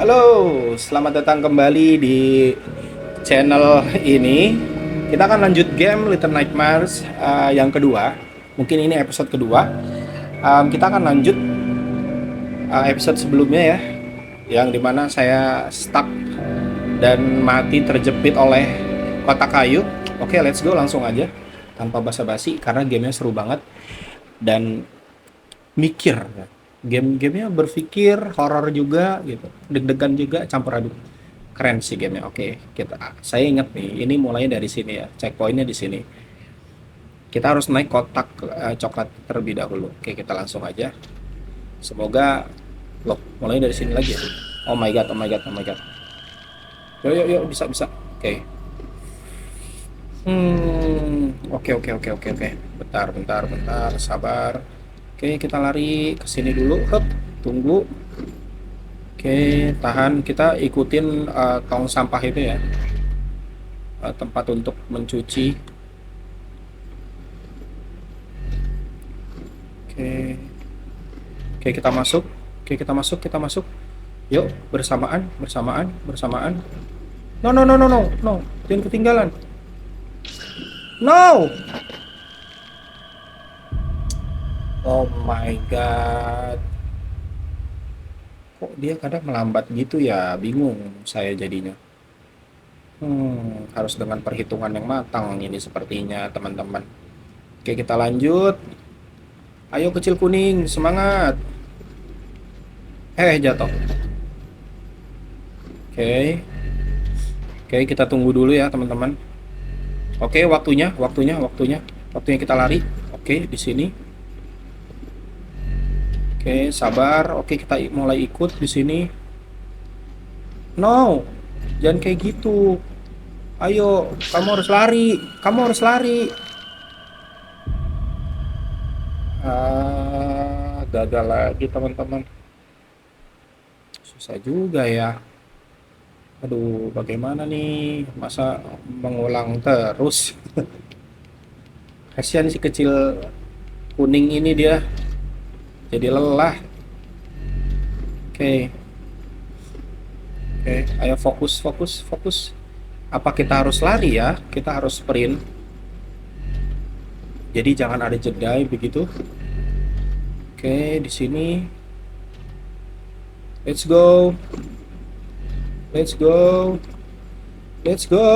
Halo, selamat datang kembali di channel ini. Kita akan lanjut game Little Nightmares yang kedua. Mungkin ini episode kedua. Kita akan lanjut episode sebelumnya ya, yang dimana saya stuck dan mati terjepit oleh kotak kayu. Oke, let's go langsung aja tanpa basa-basi karena gamenya seru banget dan mikir. Gamenya berpikir, horor juga gitu, deg-degan juga, campur aduk. Keren sih gamenya. Oke, saya ingat nih, ini mulainya dari sini ya, checkpointnya di sini. Kita harus naik kotak coklat terlebih dahulu. Oke, kita langsung aja. Semoga, loh, mulai dari sini lagi ya. Oh my god, oh my god, oh my god. Yuk, yuk, yuk, bisa, bisa. Oke. Oke, oke, oke, oke, oke. Bentar, bentar, bentar, sabar. Oke, kita lari ke sini dulu. Hup, tunggu. Oke, tahan. Kita ikutin tong sampah itu ya. Tempat untuk mencuci. Oke. Oke, kita masuk. Oke, kita masuk, kita masuk. Yuk, bersamaan, bersamaan, bersamaan. No, no, no, no, no, no. Jangan ketinggalan. No! Oh my god. Kok dia kadang melambat gitu ya? Bingung saya jadinya. Harus dengan perhitungan yang matang ini sepertinya, teman-teman. Oke, kita lanjut. Ayo kecil kuning, semangat. Jatuh. Oke. Oke, kita tunggu dulu ya, teman-teman. Oke, waktunya, waktunya, waktunya. Waktunya kita lari. Oke, di sini. Oke, sabar. Oke, kita mulai ikut di sini. No. Jangan kayak gitu. Ayo, kamu harus lari. Kamu harus lari. Gagal lagi, teman-teman. Susah juga ya. Aduh, bagaimana nih? Masa mengulang terus? Kasihan si kecil kuning ini dia jadi lelah. Oke, oke, ayo fokus, fokus, fokus. Apa kita harus lari ya? Kita harus sprint. Jadi jangan ada jeda begitu. Oke, di sini. Let's go. Let's go. Let's go.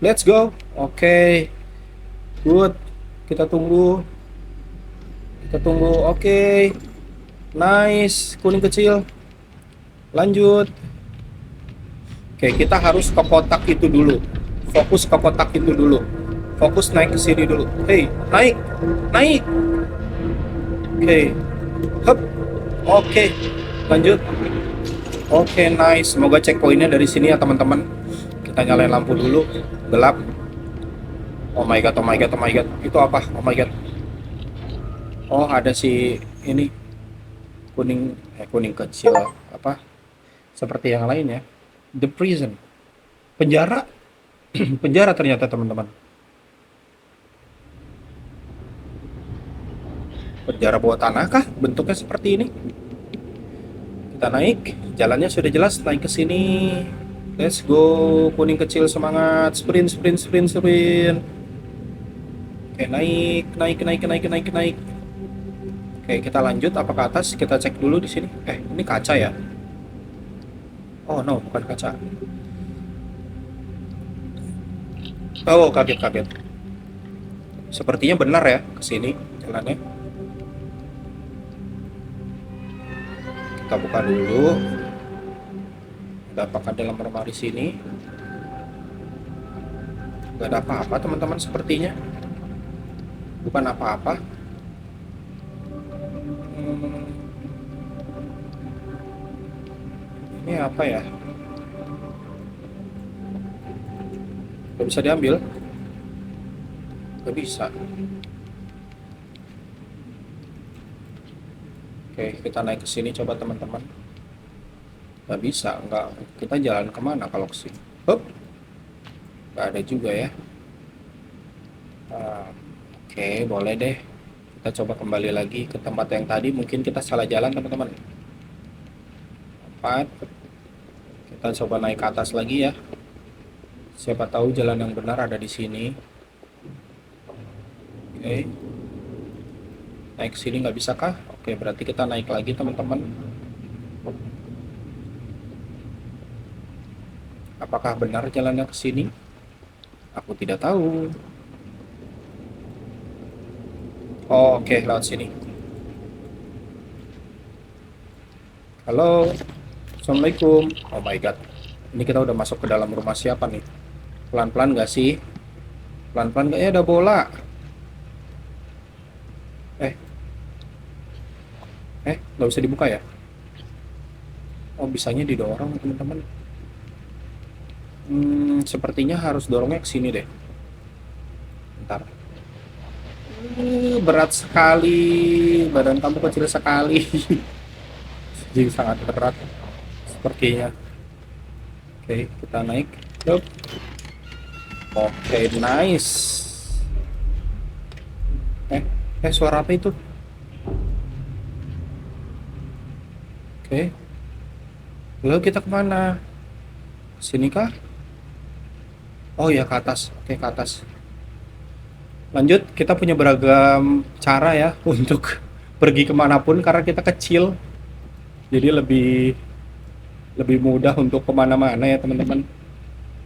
Let's go. Oke. Good. Kita tunggu. Kita tunggu. Oke. Nice. Kuning kecil. Lanjut. Oke, kita harus ke kotak itu dulu. Fokus ke kotak itu dulu. Fokus naik ke sini dulu. Hey, naik. Naik. Oke. Hup. Oke. Lanjut. Oke, nice. Semoga checkpointnya dari sini ya, teman-teman. Kita nyalain lampu dulu. Gelap. Oh my god, oh my god, oh my god. Itu apa? Oh my god. Oh, ada si ini kuning kuning kecil apa? Seperti yang lain ya. The prison. Penjara. Penjara ternyata, teman-teman. Penjara bawah tanah kah? Bentuknya seperti ini. Kita naik. Jalannya sudah jelas, naik ke sini. Let's go, kuning kecil semangat, sprint, sprint, sprint, sprint. Oke, naik, naik, naik, naik, naik, naik. Oke, kita lanjut apa ke atas? Kita cek dulu di sini. Ini kaca ya? Oh no, bukan kaca. Oh, kaget, kaget. Sepertinya benar ya ke sini jalannya. Kita buka dulu. Ada apakah dalam lemari sini? Gak ada apa-apa, teman-teman, sepertinya. Bukan apa-apa. Ini apa ya? Gak bisa diambil? Gak bisa. Oke, kita naik ke sini coba, teman-teman. Gak bisa, nggak. Kita jalan kemana kalau ke sini? Hup, nggak ada juga ya. Oke, boleh deh. Kita coba kembali lagi ke tempat yang tadi. Mungkin kita salah jalan, teman-teman. 4. Kita coba naik ke atas lagi ya. Siapa tahu jalan yang benar ada di sini. Oke. Naik sini nggak bisa kah? Oke, berarti kita naik lagi teman-teman. Apakah benar jalannya ke sini? Aku tidak tahu. Oh, oke, lewat sini. Halo, Assalamualaikum. Oh my god. Ini kita udah masuk ke dalam rumah siapa nih? Pelan-pelan nggak sih? Pelan-pelan nggak? Ya ada bola. Eh, nggak bisa dibuka ya? Oh, bisanya didorong teman-teman. Sepertinya harus dorongnya ke sini deh. Bentar. Berat sekali. Badan kamu kecil sekali. Jadi sangat berat sepertinya. Oke, kita naik. Yup. Oke, nice. Eh, suara apa itu? Oke. Lalu kita kemana? Sini kah? Oh ya, ke atas. Oke, ke atas. Lanjut, kita punya beragam cara ya untuk pergi kemanapun karena kita kecil. Jadi lebih lebih mudah untuk kemana-mana ya teman-teman.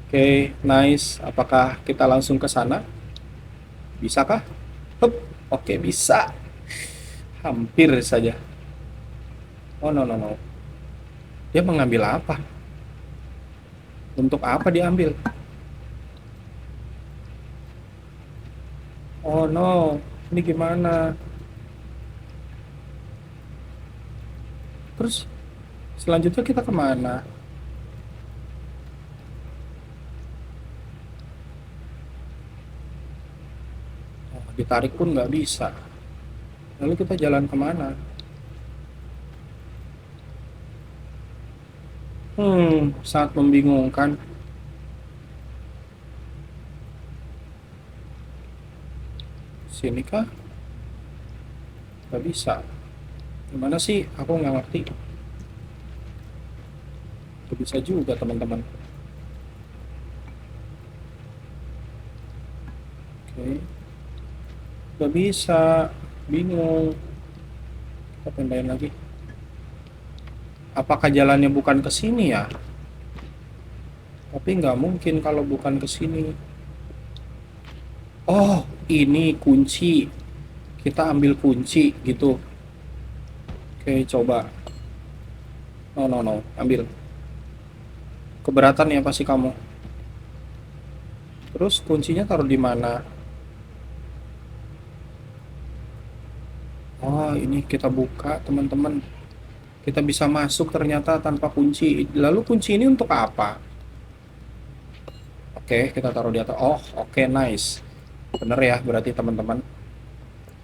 Oke, nice. Apakah kita langsung ke sana? Bisakah? Hup. Oke, bisa. Hampir saja. Oh, no, no, no. Dia mengambil apa? Untuk apa diambil? Oh no, ini gimana? Terus selanjutnya kita kemana? Oh, ditarik pun nggak bisa. Lalu kita jalan kemana? Sangat membingungkan. Sini kah? Nggak bisa. Gimana sih? Aku nggak ngerti. Nggak bisa juga teman-teman. Oke. Nggak bisa. Bingung. Kita pindahin lagi. Apakah jalannya bukan ke sini ya? Tapi nggak mungkin kalau bukan ke sini. Oh, ini kunci. Kita ambil kunci gitu. Oke, coba. No, no, no. Ambil. Keberatan ya pasti kamu. Terus kuncinya taruh di mana? Oh, ini kita buka, teman-teman. Kita bisa masuk ternyata tanpa kunci. Lalu kunci ini untuk apa? Oke, kita taruh di atas. Oh, oke, nice. Bener ya, berarti teman-teman.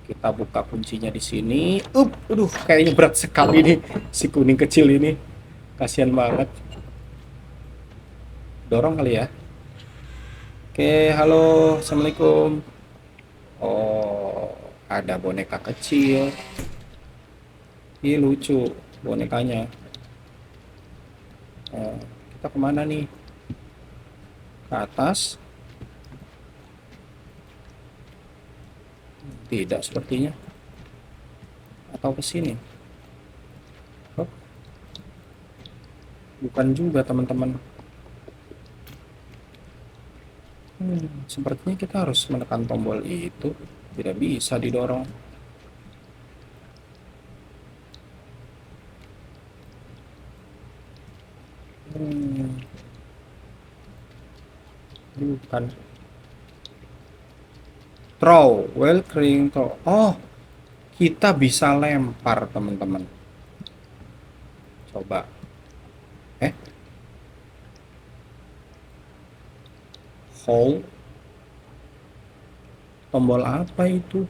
Kita buka kuncinya di sini. Aduh, kayaknya berat sekali nih si kuning kecil ini. Kasihan banget. Dorong kali ya. Oke, halo, assalamualaikum. Oh, ada boneka kecil. Ih, lucu bonekanya. Oh, kita kemana nih? Ke atas? Tidak sepertinya. Atau ke sini? Oh, bukan juga teman-teman. Sepertinya kita harus menekan tombol itu. Tidak bisa didorong. Bukan. Throw, well kering throw. Oh, kita bisa lempar teman-teman. Coba. Hold. Tombol apa itu?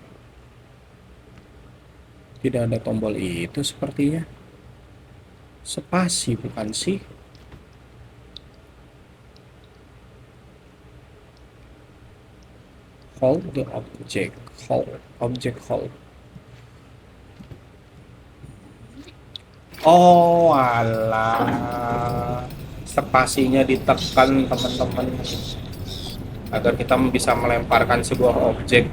Tidak ada tombol itu sepertinya. Spasi bukan sih? Hold the object. Hold. Object hold. Oh alah. spasinya ditekan teman-teman, agar kita bisa melemparkan sebuah objek.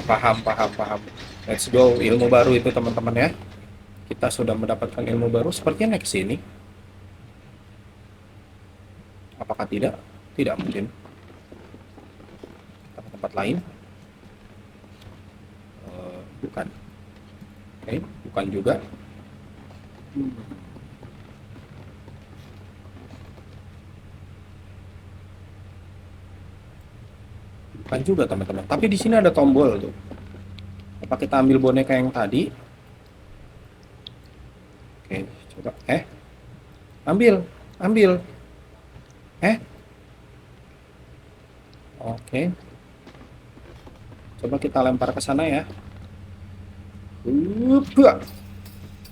Paham, paham, paham. Let's go, ilmu baru itu teman-teman ya. Kita sudah mendapatkan ilmu baru, sepertinya next sini. Apakah tidak? Tidak mungkin. Kita ke tempat lain. Bukan. Oke, bukan juga. Bukan juga teman-teman. Tapi di sini ada tombol tuh. Apa kita ambil boneka yang tadi? Oke, coba. Ambil, ambil. Oke. Coba kita lempar ke sana ya.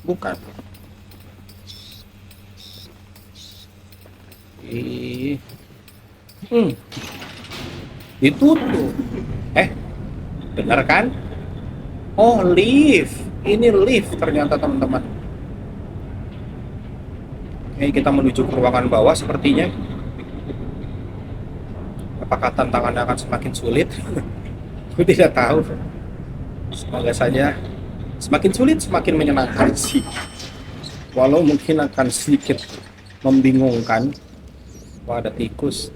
Bukan. Ditutup. Benar kan? Oh, lift. Ini lift ternyata teman-teman. Kita menuju ke ruangan bawah sepertinya. Apakah tantangannya akan semakin sulit? Aku tidak tahu. Semoga saja semakin sulit semakin menyenangkan sih. Walau mungkin akan sedikit membingungkan. Wah, ada tikus.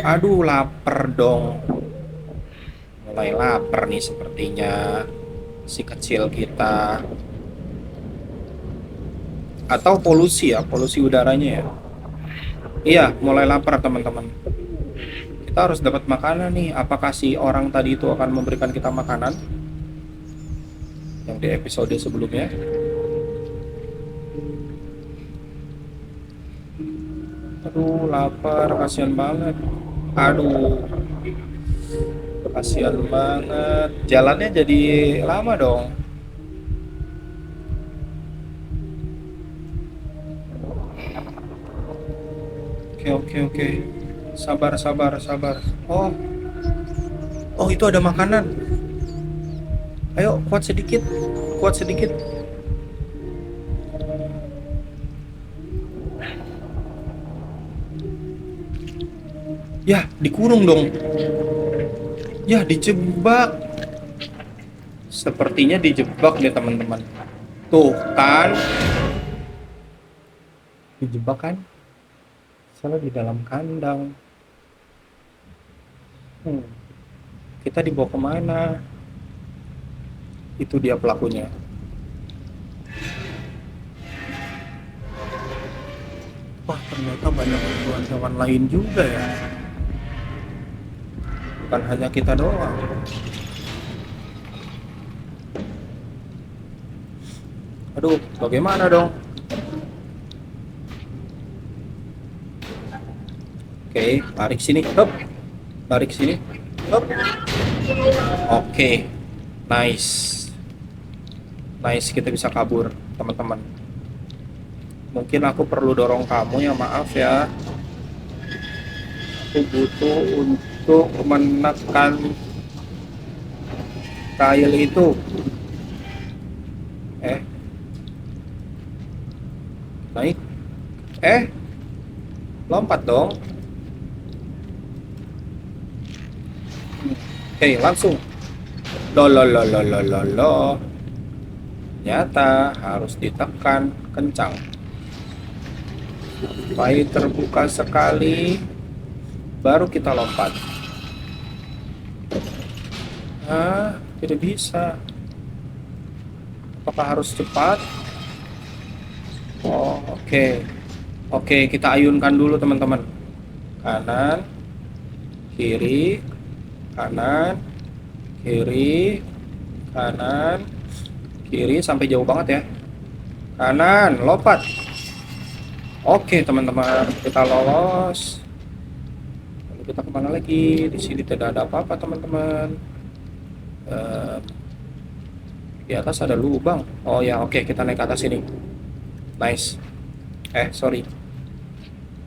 Aduh, lapar dong. Mulai lapar nih sepertinya si kecil kita. Atau polusi ya, polusi udaranya ya. Iya, mulai lapar teman-teman. Kita harus dapat makanan nih. Apakah si orang tadi itu akan memberikan kita makanan? Yang di episode sebelumnya. Aduh, lapar, kasihan banget. Aduh, kasihan banget. Jalannya jadi lama dong. Oke. Sabar. Oh, itu ada makanan. Ayo, kuat sedikit. Ya, dikurung dong. Ya, dijebak. Sepertinya dijebak deh teman-teman. Tuh kan. Dijebak kan? Salah di dalam kandang. Kita dibawa kemana? Itu dia pelakunya. Wah, ternyata banyak hewan lain juga ya. Bukan hanya kita doang. Aduh, bagaimana dong? Oke, tarik sini. Hop. Tarik sini. Hop. Oke. Nice, kita bisa kabur, teman-teman. Mungkin aku perlu dorong kamu ya, maaf ya. Aku butuh untuk menekan kail itu. Naik. Lompat dong. Langsung. Loh. Ternyata harus ditekan kencang. Supaya terbuka sekali, baru kita lompat. Tidak bisa. Apakah harus cepat? Oh, oke, kita ayunkan dulu teman-teman. Kanan, kiri, kanan, kiri, kanan, kiri, sampai jauh banget ya. Kanan, lompat. Oke teman-teman, kita lolos. Lalu kita kemana lagi? Di sini tidak ada apa-apa teman-teman. Di atas ada lubang. Oh ya, oke, kita naik ke atas sini. Nice. Sorry.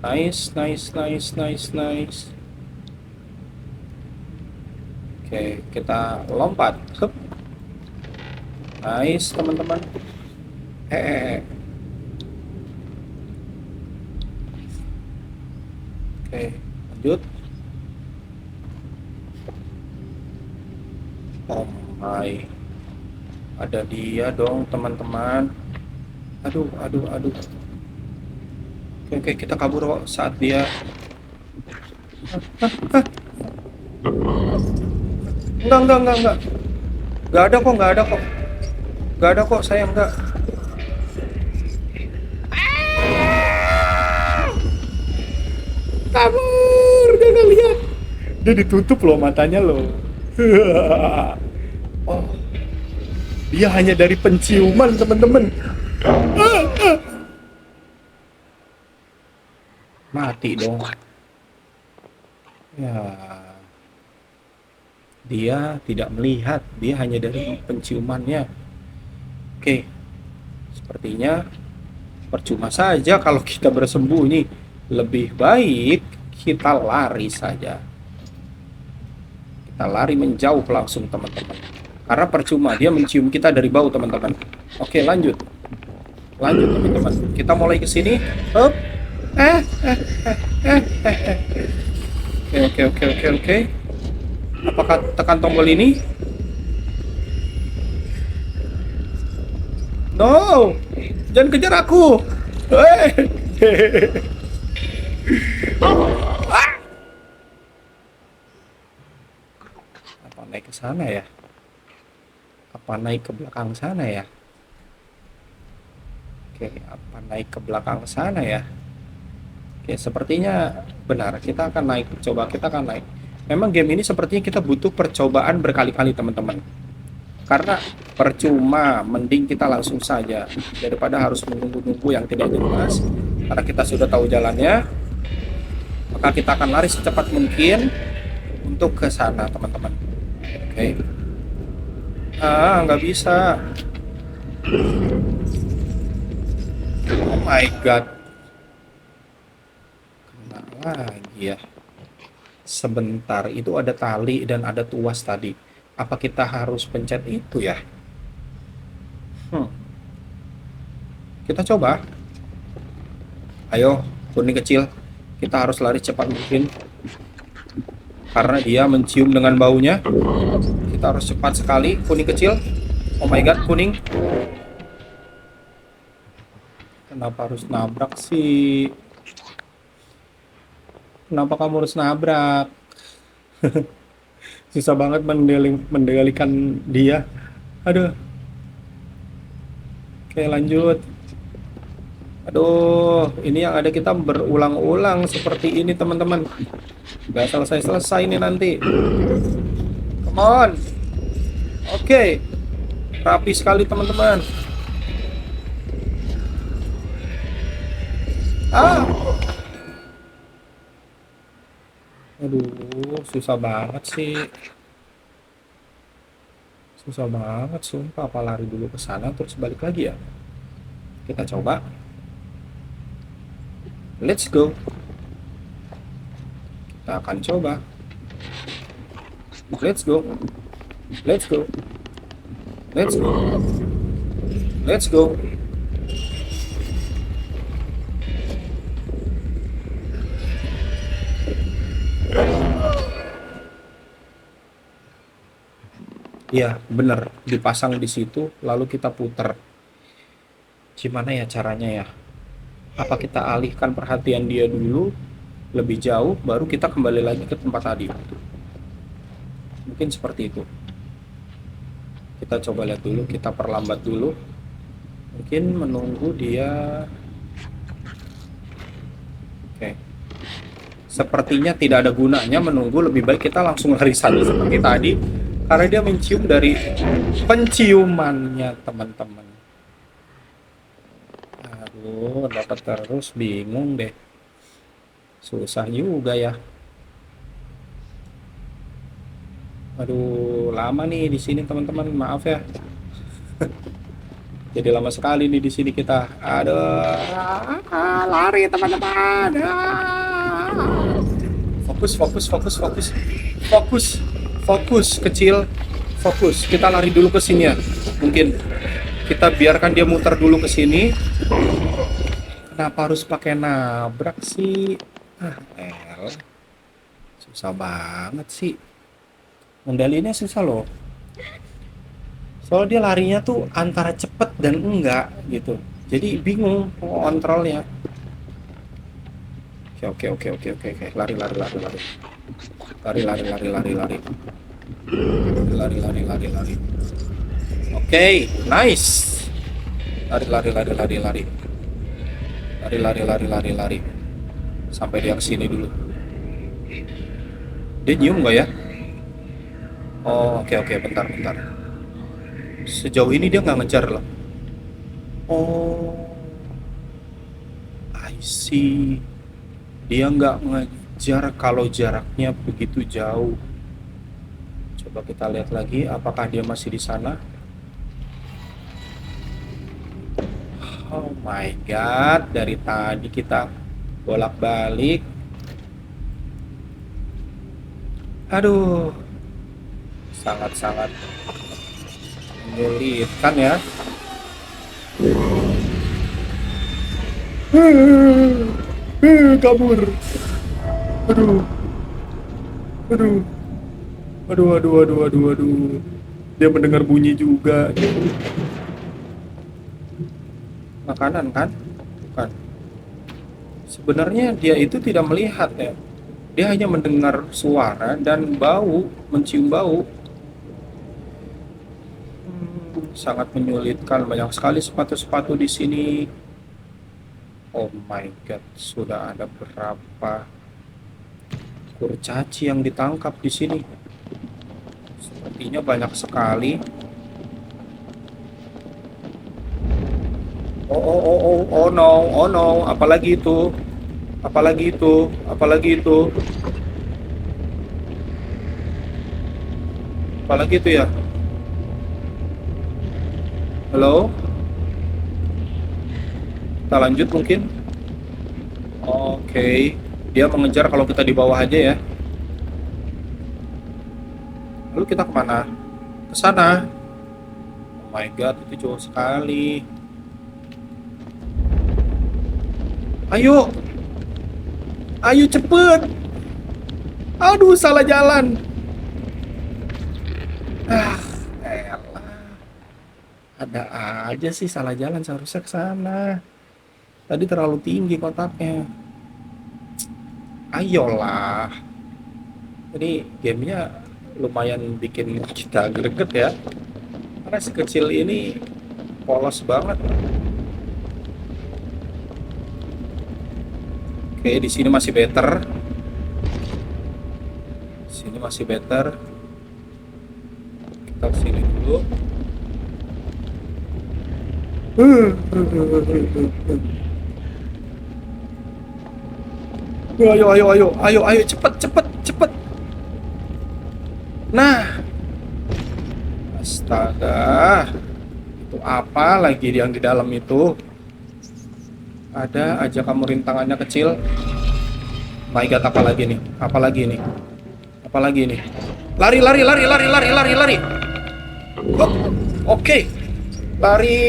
Nice. Oke, kita lompat. Nice teman-teman. Oke, lanjut. Oh my, ada dia dong teman-teman. Aduh, aduh, aduh. Oke, oke, kita kabur kok saat dia. Enggak, enggak, enggak, enggak. Enggak ada kok, enggak ada kok. Enggak ada kok, sayang, enggak. Kabur, dia nggak lihat. Dia ditutup loh matanya loh. Oh, dia hanya dari penciuman, teman-teman. Mati dong. Ya, dia tidak melihat, dia hanya dari penciumannya. Oke, sepertinya percuma saja kalau kita bersembunyi. Lebih baik kita lari saja. Kita lari menjauh langsung, teman-teman. Karena percuma dia mencium kita dari bau, teman-teman. Oke, lanjut. Lanjut, teman-teman. Kita mulai ke sini. Up. Oke, oke, oke, oke, oke. Apakah tekan tombol ini? No, jangan kejar aku. Apa naik ke sana ya? Apa naik ke belakang sana ya? Oke, apa naik ke belakang sana ya? Oke, sepertinya benar. Kita akan naik. Coba kita akan naik. Memang game ini sepertinya kita butuh percobaan berkali-kali, teman-teman. Karena percuma, mending kita langsung saja daripada harus menunggu-nunggu yang tidak jelas. Karena kita sudah tahu jalannya, maka kita akan lari secepat mungkin untuk ke sana, teman-teman. Oke. Nggak bisa. Oh my god. Kena lagi ya. Sebentar, itu ada tali dan ada tuas tadi. Apa kita harus pencet itu ya? Kita coba. Ayo, kuning kecil. Kita harus lari cepat mungkin. Karena dia mencium dengan baunya. Kita harus cepat sekali, kuning kecil. Oh my god, kuning. Kenapa harus nabrak sih? Kenapa kamu harus nabrak? Susah banget mendalikan dia. Aduh. Oke, lanjut. Aduh, ini yang ada kita berulang-ulang seperti ini, teman-teman. Gak selesai-selesai ini nanti. Come on. Oke. Rapi sekali, teman-teman. Aduh, susah banget sih. Susah banget, sumpah. Apa lari dulu ke sana terus balik lagi ya? Kita coba. Let's go. Kita akan coba. Let's go. Let's go. Let's go. Let's go. Iya, bener. Dipasang di situ, lalu kita putar. Gimana ya caranya ya? Apa kita alihkan perhatian dia dulu, lebih jauh, baru kita kembali lagi ke tempat tadi? Mungkin seperti itu. Kita coba lihat dulu, kita perlambat dulu. Mungkin menunggu dia. Oke. Sepertinya tidak ada gunanya menunggu, lebih baik kita langsung lari saja seperti tadi. Karena dia mencium dari penciumannya, teman-teman. Aduh, dapat terus, bingung deh. Susah juga ya. Aduh, lama nih di sini, teman-teman. Maaf ya. Jadi lama sekali nih di sini kita. Aduh, lari teman-teman. Fokus, fokus, fokus, fokus, fokus. Fokus kecil, fokus. Kita lari dulu ke sini ya. Mungkin kita biarkan dia muter dulu ke sini. Kenapa harus pakai nabrak sih? Susah banget sih. Ngendaliinnya susah loh. Soalnya dia larinya tuh antara cepet dan enggak gitu. Jadi bingung mau kontrolnya. Oke, oke, oke, oke, oke, oke. Lari, lari, lari, lari. Lari, lari, lari, lari, lari. Lari, lari, lari, lari. Oke, nice. Lari, lari, lari, lari, lari. Lari, lari, lari, lari, lari. Sampai dia kesini dulu. Dia nyium nggak ya? Oh, oke, oke, bentar, bentar. Sejauh ini dia nggak ngejar loh. Oh, I see. Dia nggak ngejar kalau jaraknya begitu jauh. Coba kita lihat lagi, apakah dia masih di sana? Oh my god, dari tadi kita bolak-balik. Aduh, sangat-sangat menyulitkan ya. Kabur. Aduh, aduh, aduh, aduh, aduh, aduh, aduh. Dia mendengar bunyi juga. Makanan kan? Bukan. Sebenarnya dia itu tidak melihat ya. Dia hanya mendengar suara dan bau, mencium bau. Sangat menyulitkan. Banyak sekali sepatu-sepatu di sini. Oh my god, sudah ada berapa kurcaci yang ditangkap di sini. Sepertinya banyak sekali. Oh, oh, oh, oh, oh no, oh no, apalagi itu? Apalagi itu? Apalagi itu? Apalagi itu ya? Halo? Kita lanjut mungkin? Oke. Dia mengejar kalau kita di bawah aja ya. Lalu kita kemana? Ke sana. Oh my god, itu jauh sekali. Ayo, ayo cepet. Aduh, salah jalan. Ah, elah. Ada aja sih salah jalan, seharusnya ke sana. Tadi terlalu tinggi kotaknya. Ayolah. Ini gamenya lumayan bikin kita greget ya. Karena si kecil ini polos banget. Oke, di sini masih better. Sini masih better. Kita sini dulu. Ayo, ayo, ayo, ayo, ayo, cepet, cepet, cepet. Nah, astaga. Itu apa lagi yang di dalam itu? Ada aja kamu rintangannya kecil. My god, apa lagi nih? Apa lagi nih? Apa lagi nih? Lari, lari, lari, lari, lari, lari, lari. Oh, oke. Lari,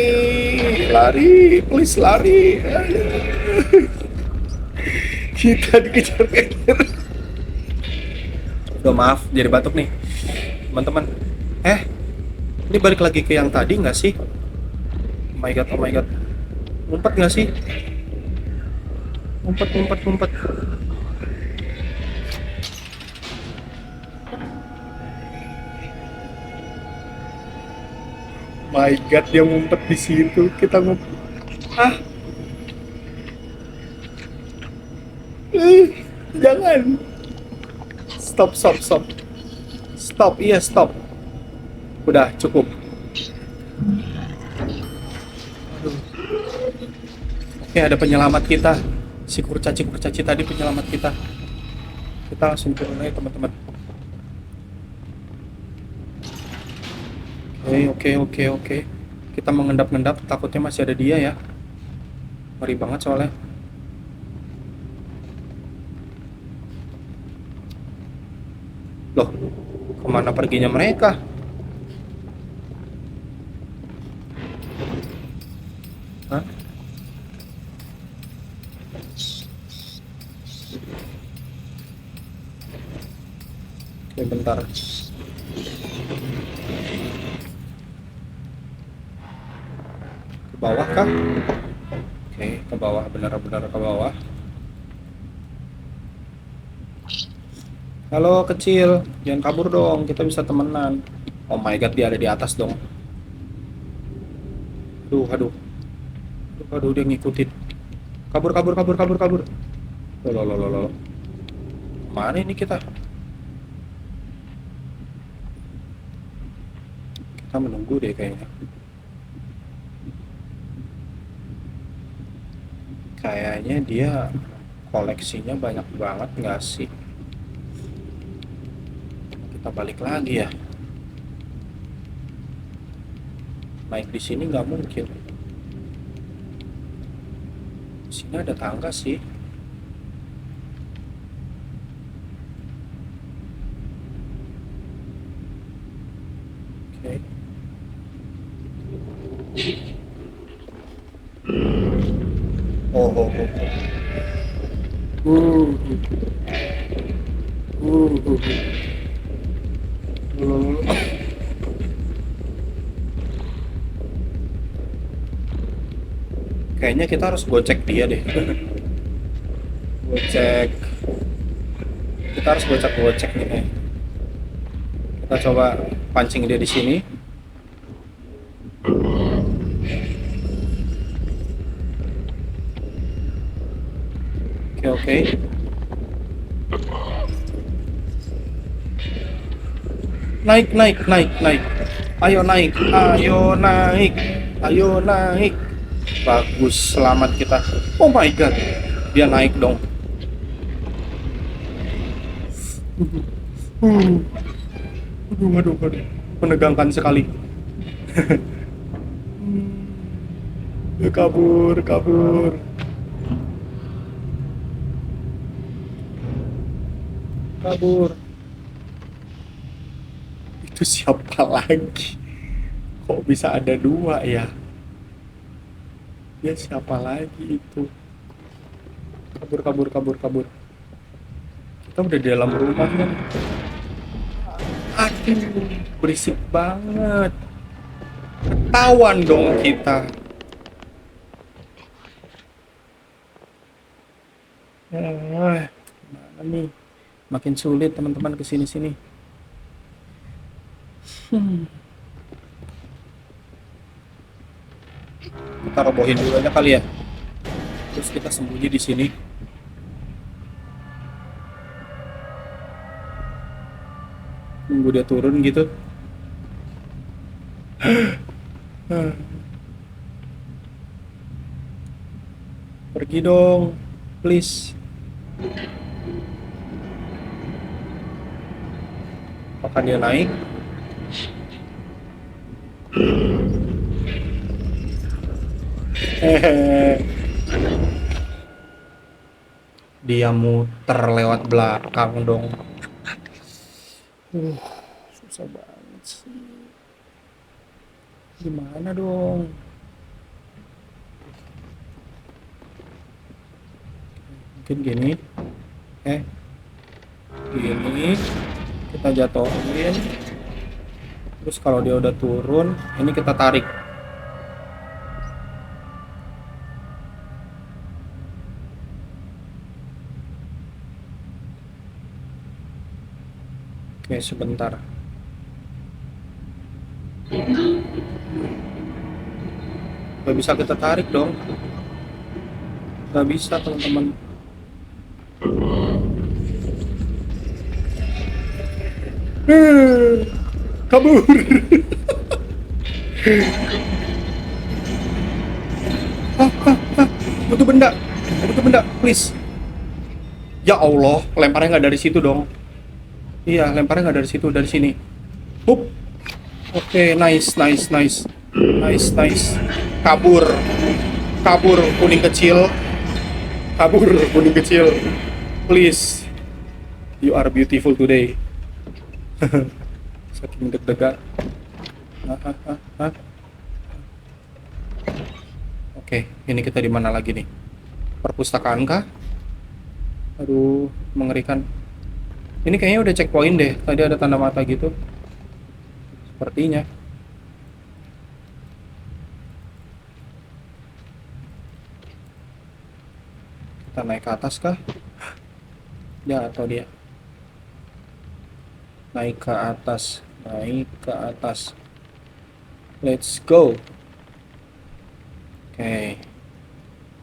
lari, please lari. Kita dikejar-kejar. Udah maaf, jadi batuk nih, teman-teman. Ini balik lagi ke yang tadi nggak sih? Oh my god, oh my god. Ngumpet nggak sih? Ngumpet, ngumpet, ngumpet. My god, dia ngumpet di situ. Kita ngumpet. Ah, jangan. Stop, stop, stop. Stop, iya stop. Udah, cukup. Oke, ada penyelamat kita. Si kurcaci-kurcaci tadi penyelamat kita. Kita langsung turun aja, teman-teman. Oke, oke, oke, oke. Kita mengendap-endap, takutnya masih ada dia ya. Ngeri banget soalnya. Loh, kemana perginya mereka? Hah? Oke, bentar. Ke bawah kah? Oke, ke bawah, benar-benar ke bawah. Halo kecil, jangan kabur dong, kita bisa temenan. Oh my god, dia ada di atas dong. Aduh, aduh, aduh, aduh, dia ngikutin. Kabur, kabur, kabur, kabur, kabur. Loh, loh, loh, loh. Mana ini kita? Kita menunggu deh kayaknya. Kayaknya dia koleksinya banyak banget nggak sih? Kita balik lagi ya. Naik di sini nggak mungkin. Di sini ada tangga sih. Oke. Oh, oh, oh, oh. Uh. Kayaknya kita harus gocek dia deh. Gocek. Kita harus gocek-gocek nih. Kita coba pancing dia di sini. Oke, oke. Naik, naik, naik, naik. Ayo naik, ayo naik, ayo naik. Bagus, selamat kita. Oh my god, dia naik dong. Aduh, aduh, aduh. Menegangkan sekali. Kabur, kabur. Kabur. Itu siapa lagi? Kok bisa ada dua ya? Dia siapa lagi itu? Kabur, kabur, kabur, kabur. Kita udah di dalam rumah kan? Aduh, berisik banget. Ketahuan dong kita. Gimana nih? Makin sulit teman-teman kesini-sini. Kita robohin dulu aja kali ya. Terus kita sembunyi di sini. Nunggu dia turun gitu. Pergi dong, please. Apakah dia naik? Dia muter lewat belakang dong. Susah banget sih. Gimana dong? Mungkin gini. Gini. Kita jatuhin. Terus kalau dia udah turun, ini kita tarik. Oke, sebentar. Gak bisa kita tarik dong. Gak bisa teman-teman. Kabur. Butuh benda. Butuh benda, please. Ya Allah, lemparnya nggak dari situ dong. Iya, lemparnya nggak dari situ, dari sini. Hup. Oke, nice, nice, nice. Nice, nice. Kabur. Kabur, kuning kecil. Kabur, kuning kecil. Please. You are beautiful today. Saking deg-degan. Oke, ini kita di mana lagi nih? Perpustakaan kah? Aduh, mengerikan. Ini kayaknya udah checkpoint deh. Tadi ada tanda mata gitu. Sepertinya. Kita naik ke atas kah? Ya, atau dia. Naik ke atas. Naik ke atas. Let's go. Oke.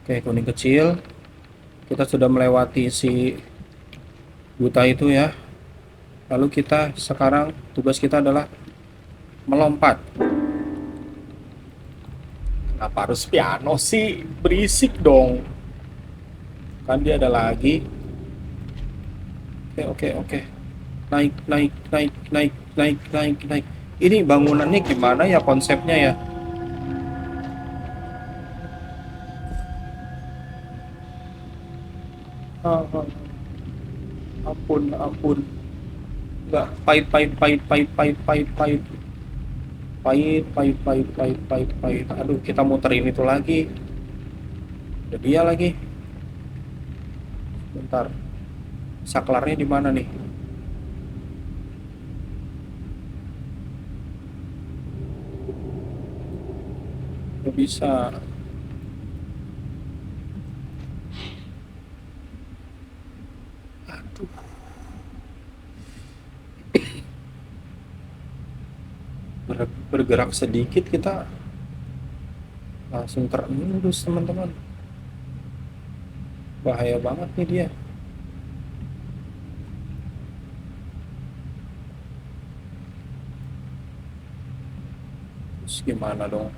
Oke, kuning kecil. Kita sudah melewati si buta itu ya. Lalu kita sekarang tugas kita adalah melompat. Kenapa harus piano sih? Berisik dong. Kan dia ada lagi. Oke. Naik, naik, naik, naik, naik, naik, naik. Ini bangunannya gimana ya konsepnya ya? Ah, ah. Ampun. Enggak, pahit. Aduh, kita muterin itu lagi. Ada dia lagi. Bentar. Saklarnya di mana nih? Gak bisa. Aduh. Bergerak sedikit kita langsung terendus teman-teman. Bahaya banget nih dia. Terus gimana dong?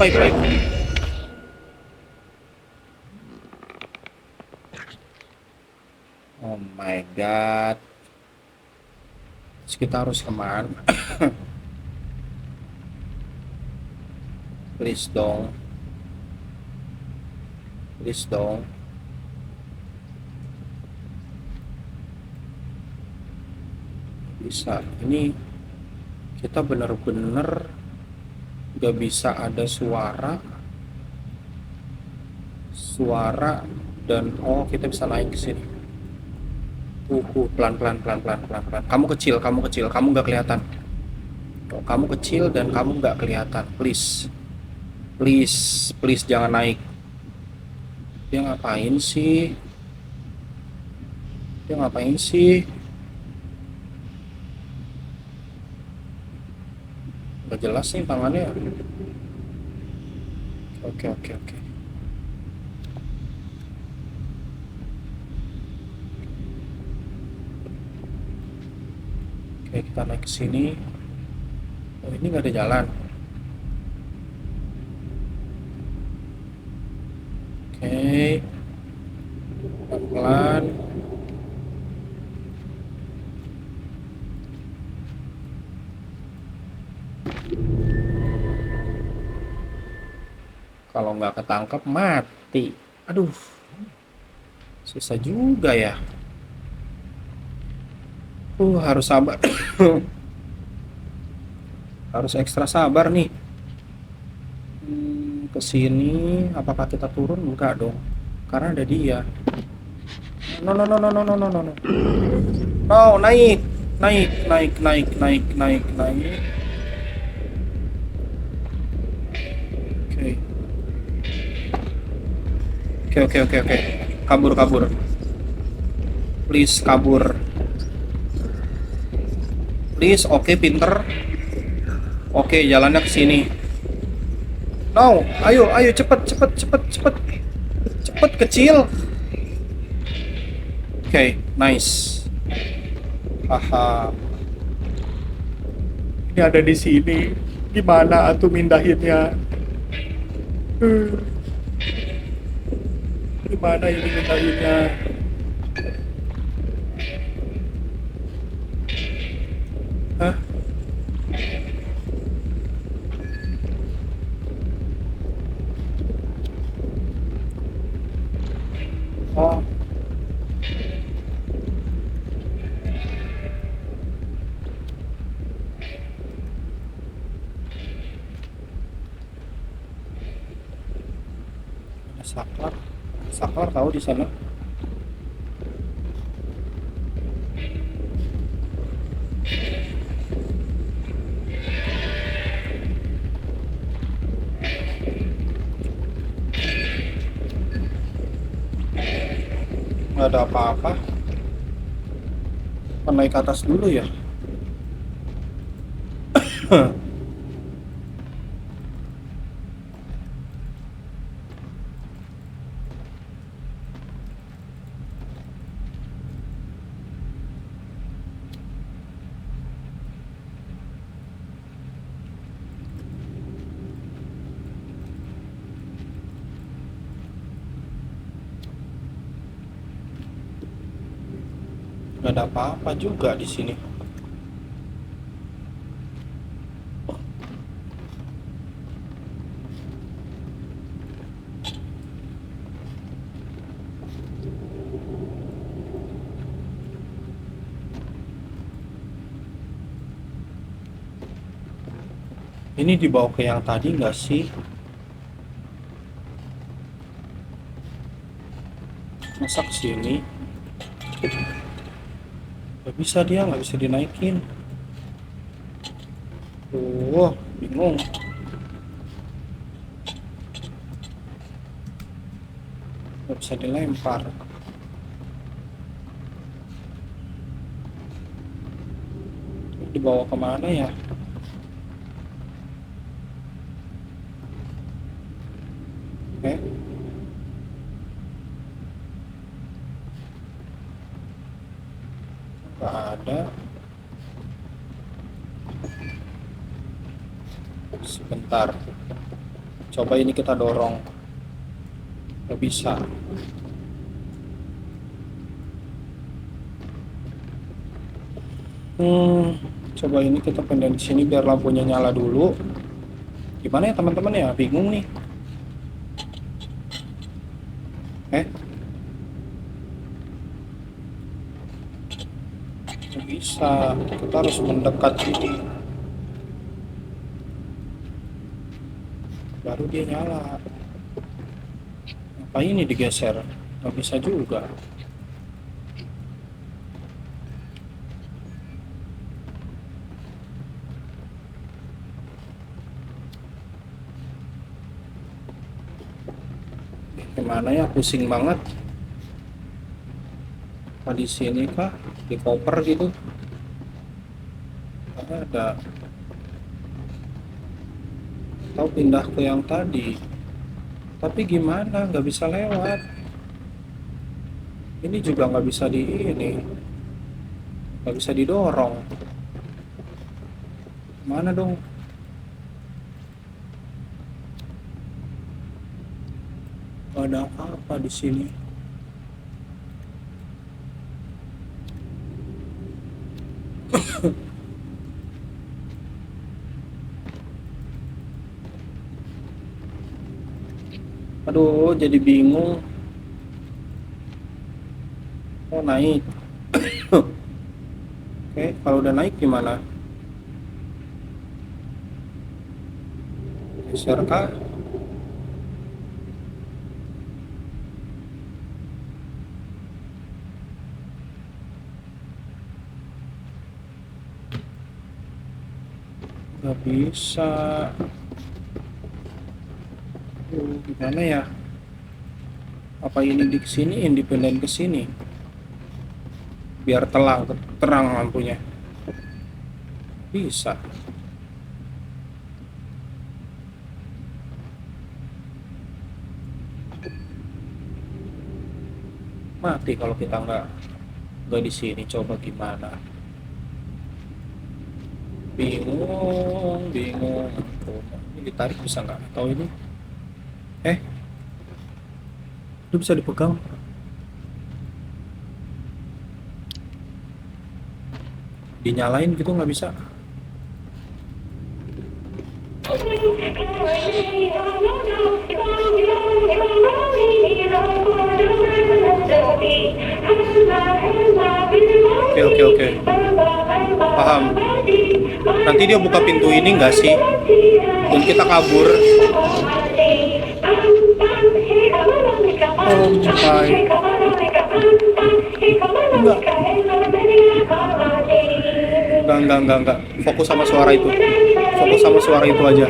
Pahit. Oh my god. Terus kita harus kemana? Please dong. Bisa. Ini kita bener-bener gak bisa ada suara dan oh kita bisa naik ke sini. Pelan. Kamu kecil, kamu nggak kelihatan. Oh, kamu kecil dan kamu nggak kelihatan. Please jangan naik. Dia ngapain sih? Nggak jelas nih tangannya. Oke. Oke, kita naik ke sini. Oh, ini nggak ada jalan. Oke. Pelan-pelan. Kalau nggak ketangkep mati. Aduh, susah juga ya. Harus sabar. Harus ekstra sabar nih. Ke sini, apakah kita turun? Enggak dong, karena ada dia. No. No, naik. Oke. Kabur. Please kabur. Please, oke, pinter. Oke, jalannya ke sini. No, ayo, cepet. Cepet kecil. Oke, nice. Haha. Ini ada di sini. Gimana atuh mindahinnya? Gimana ini mindahinnya? Hah? Oh. Saklar, saklar tahu di sana. Nggak ada apa-apa. Naik ke atas dulu ya. Nggak ada apa-apa juga di sini. Ini dibawa ke yang tadi nggak sih? Masa ke sini? Nggak bisa, dia nggak bisa dinaikin. Oh, bingung. Nggak bisa dilempar. Dibawa kemana ya? Eh, nggak ada. Sebentar. Coba ini kita dorong. Nggak bisa. Coba ini kita pindahin di sini biar lampunya nyala dulu. Gimana ya teman-teman ya? Bingung nih. Nggak bisa. Kita harus mendekat sini. Baru dia nyala. Apa ini digeser? Nggak bisa juga. Gimana ya, pusing banget. Apa di sini kah? Di koper gitu? Nggak ada. Atau pindah ke yang tadi. Tapi gimana? Nggak bisa lewat. Ini juga nggak bisa nggak bisa didorong. Mana dong? Nggak ada apa-apa di sini. Aduh, jadi bingung. Oh, naik. Oke, kalau udah naik gimana? Geser kah? Nggak bisa. Gimana ya? Apa ini di sini, independen ke sini? Biar terang lampunya. Bisa. Mati kalau kita nggak di sini. Coba gimana? Bingung. Oh, ini ditarik bisa nggak? Atau ini? Itu bisa dipegang. Dinyalain gitu nggak bisa. Oke. Paham. Nanti dia buka pintu ini nggak sih? Dan kita kabur. Oh my. Enggak. Fokus sama suara itu. Fokus sama suara itu aja.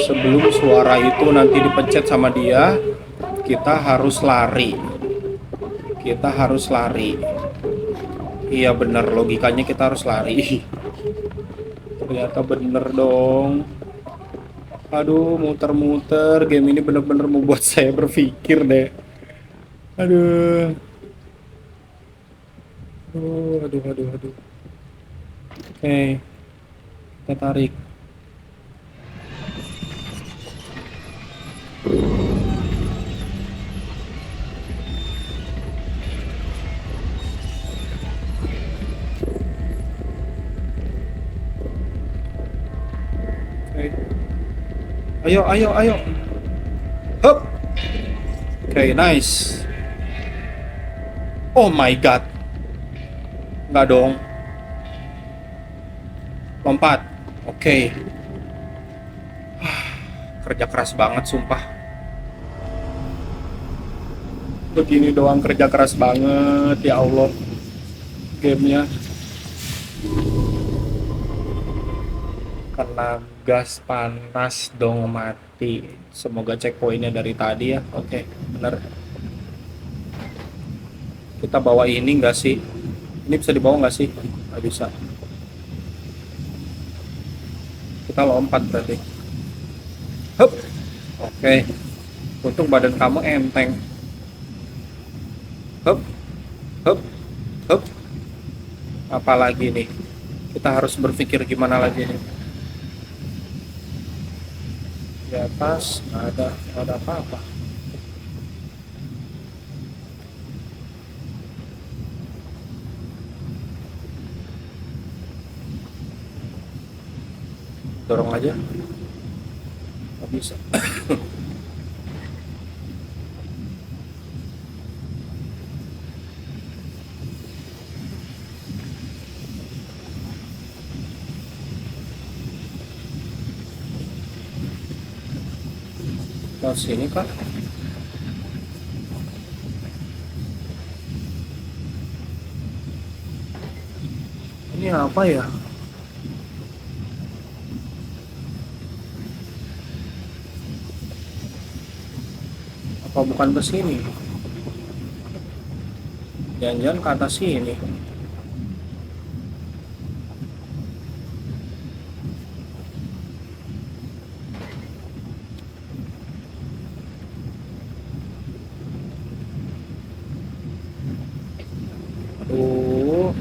Sebelum suara itu nanti dipencet sama dia, kita harus lari. Kita harus lari. Iya bener, logikanya kita harus lari. Ternyata bener dong. Aduh, muter-muter. Game ini bener-bener membuat saya berpikir deh. Aduh. Aduh. Oke, kita tarik. Oke. Ayo. Hup. Oke, nice. Oh my god. Nggak dong. Lompat. Oke. Kerja keras banget, sumpah. Begini doang kerja keras banget, ya Allah. Gamenya. Kena gas panas dong mati. Semoga checkpointnya dari tadi ya. Oke, bener. Kita bawa ini nggak sih? Ini bisa dibawa nggak sih? Nggak bisa. Kita lompat berarti. Hup. Oke. Untung badan kamu enteng. Hup. Hup. Hup. Apalagi nih? Kita harus berpikir gimana lagi nih. Di atas nggak ada apa-apa. Dorong aja. Nggak bisa. Ke sini kak. Ini apa ya? Apa bukan ke sini? Jangan-jangan ke atas sini. Aduh.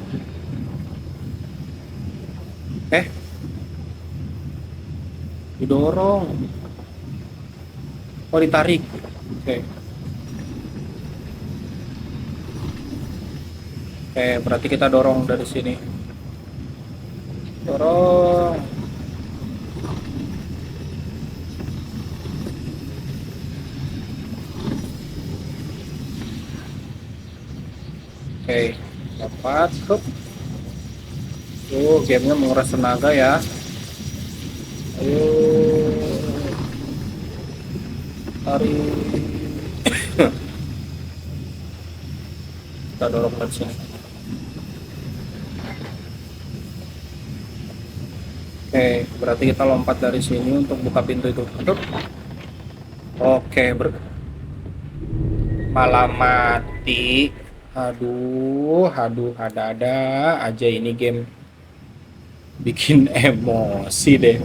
Didorong. Oh, ditarik. Oke. Oke, berarti kita dorong dari sini. Dorong. Oke, dapat. Hup. Tuh, gamenya menguras tenaga ya. Ayo. Tarik. Kita dorong dari sini. Oke, berarti kita lompat dari sini untuk buka pintu itu. Hup. Oke, malah mati. Ada-ada aja ini game bikin emosi deh.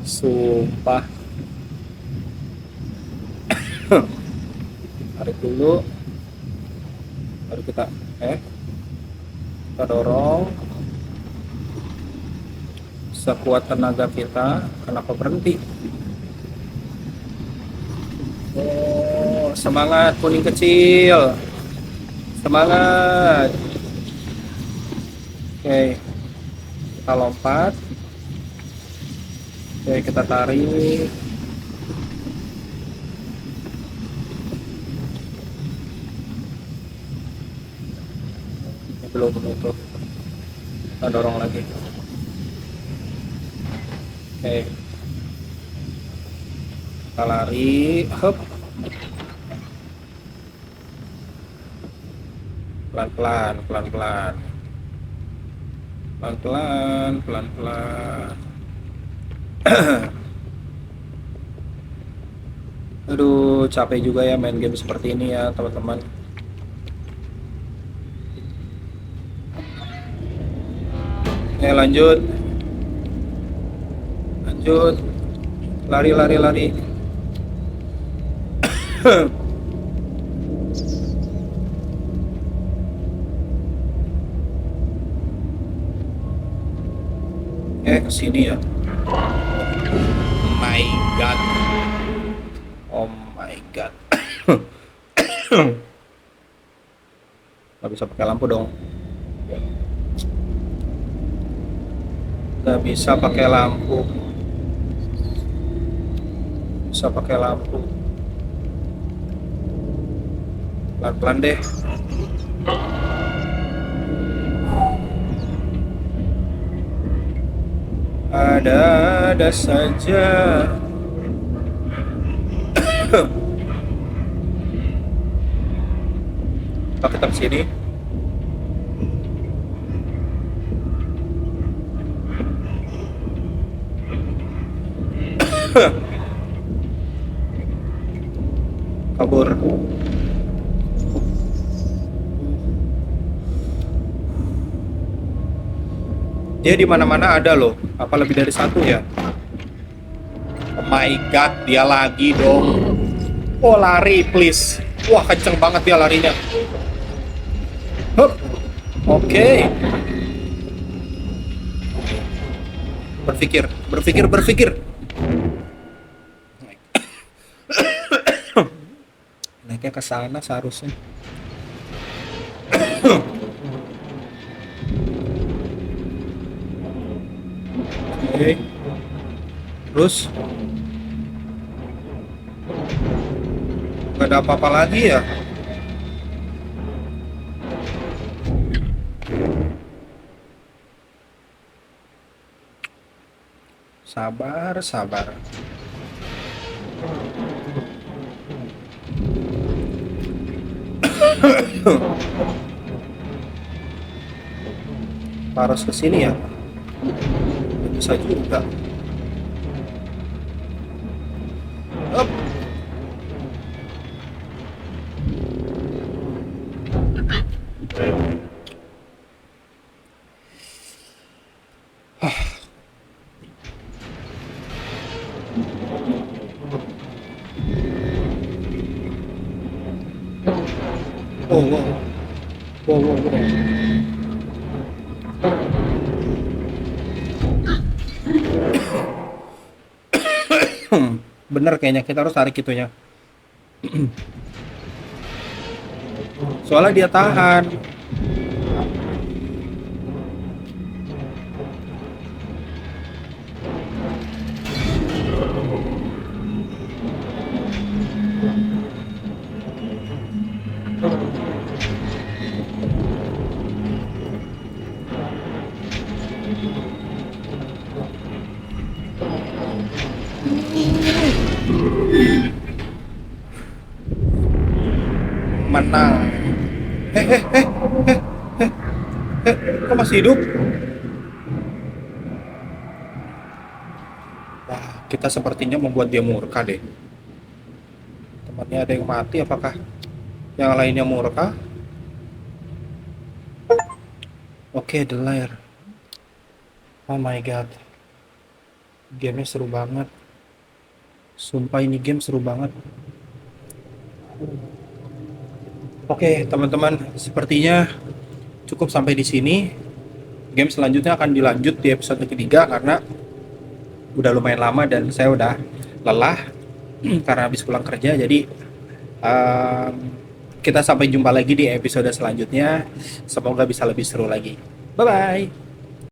Sumpah. Tarik dulu. Baru kita dorong sekuat tenaga kita. Kenapa berhenti? Oh, semangat kuning kecil. Semangat. Oke, kita lompat. Oke, kita tarik. Belum menutup. Kita dorong lagi. Oke, kita lari. Hup, pelan-pelan, pelan-pelan. Pelan-pelan, pelan-pelan. Aduh, capek juga ya main game seperti ini ya, teman-teman. Lanjut, lanjut. Lari, lari, lari. Kesini ya. My God. Oh my God. Gak bisa pakai lampu dong. Gak bisa pakai lampu. Bisa pakai lampu. Pelan-pelan deh. Ada-ada saja. Kita tetap sini. Kabur. Dia di mana-mana ada loh. Apa lebih dari satu ya? Oh my God, dia lagi dong. Oh, lari please. Wah, kenceng banget dia larinya. Hup. Oke. Berpikir, berpikir, berpikir. Naiknya ke sana seharusnya. Oke. Terus gak ada apa-apa lagi ya? Sabar, sabar. Harus ke sini ya? Bisa juga. Up. Oh, wow. Wow, wow, wow. Bener kayaknya kita harus tarik itunya. Soalnya dia tahan. Menang. Kok masih hidup? Wah, kita sepertinya membuat dia murka deh. Temannya ada yang mati, apakah yang lainnya murka? Oke, The Lair. Oh my God. Gamenya seru banget. Sumpah ini game seru banget. Oke, teman-teman, sepertinya cukup sampai di sini. Game selanjutnya akan dilanjut di episode ketiga karena udah lumayan lama dan saya udah lelah karena habis pulang kerja. Jadi kita sampai jumpa lagi di episode selanjutnya. Semoga bisa lebih seru lagi. Bye bye.